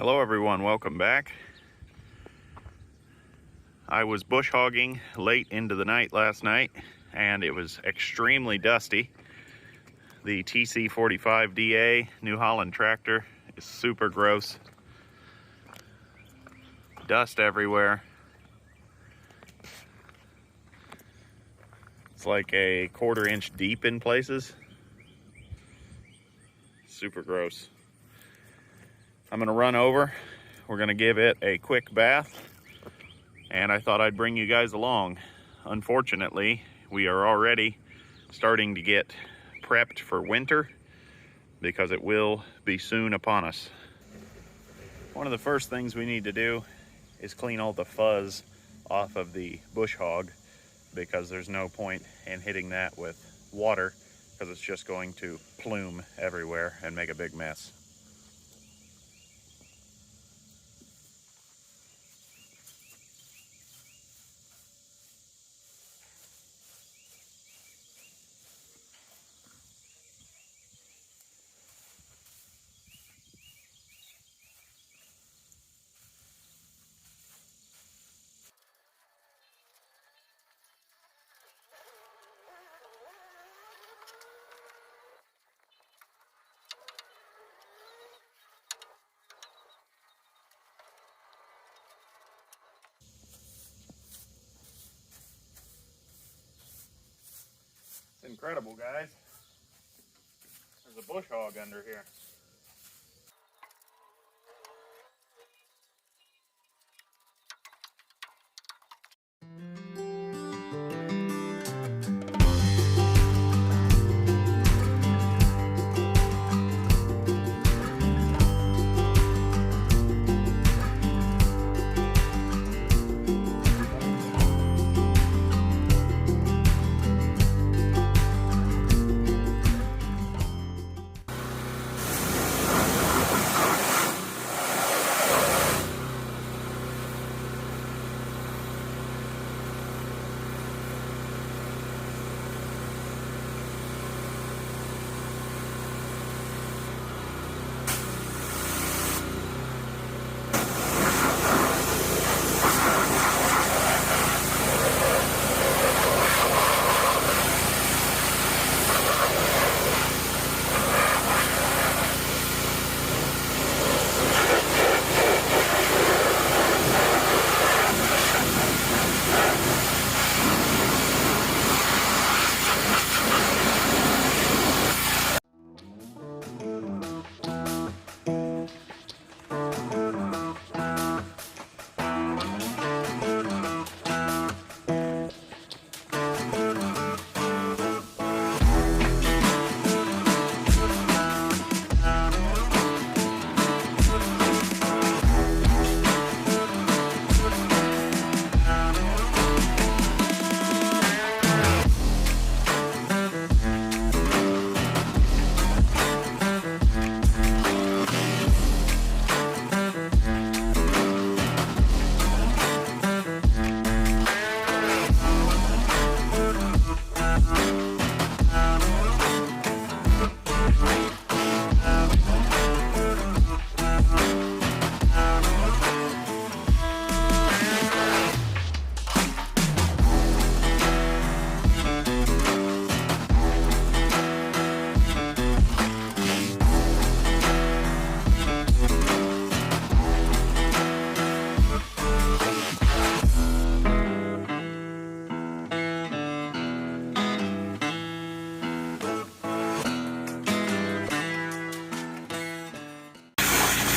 Hello everyone, welcome back. I was bush hogging late into the night last night and it was extremely dusty. The TC45DA New Holland tractor is super gross. Dust everywhere. It's like a 1/4 inch deep in places. Super gross. I'm gonna run over. We're gonna give it a quick bath. And I thought I'd bring you guys along. Unfortunately, we are already starting to get prepped for winter because it will be soon upon us. One of the first things we need to do is clean all the fuzz off of the bush hog, because there's no point in hitting that with water because it's just going to plume everywhere and make a big mess. It's incredible, guys. There's a bush hog under here.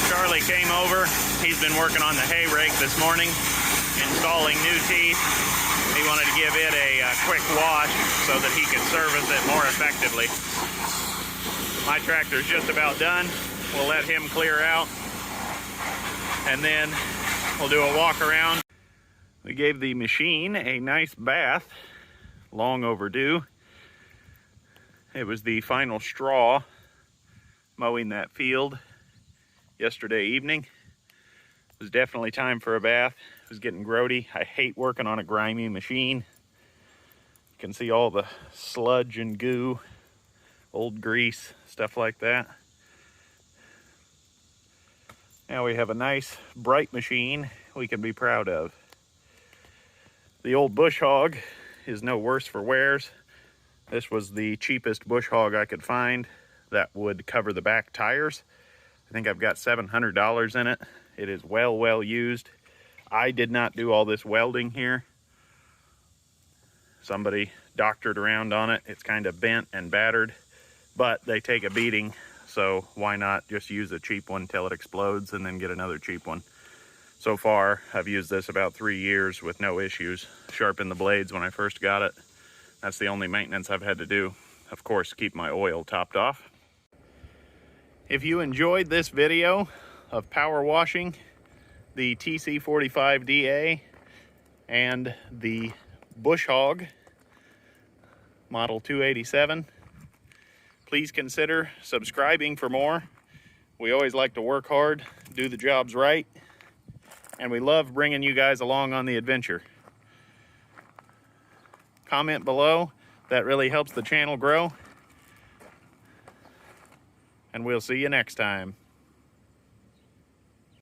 Charlie came over. He's been working on the hay rake this morning, installing new teeth. He wanted to give it a quick wash so that he could service it more effectively. My tractor's just about done. We'll let him clear out, and then we'll do a walk around. We gave the machine a nice bath, long overdue. It was the final straw mowing that field yesterday evening. It was definitely time for a bath. It was getting grody. I hate working on a grimy machine. You can see all the sludge and goo, old grease, stuff like that. Now we have a nice bright machine we can be proud of. The old bush hog is no worse for wears. This was the cheapest bush hog I could find that would cover the back tires. I think I've got $700 in it. It is well used. I did not do all this welding here. Somebody doctored around on it. It's kind of bent and battered, but they take a beating, so why not just use a cheap one till it explodes and then get another cheap one. So far, I've used this about 3 years with no issues. Sharpened the blades when I first got it. That's the only maintenance I've had to do. Of course, keep my oil topped off. If you enjoyed this video of power washing the TC45DA and the bush hog model 287, please consider subscribing for more. We always like to work hard, do the jobs right, and we love bringing you guys along on the adventure. Comment below, that really helps the channel grow, and we'll see you next time.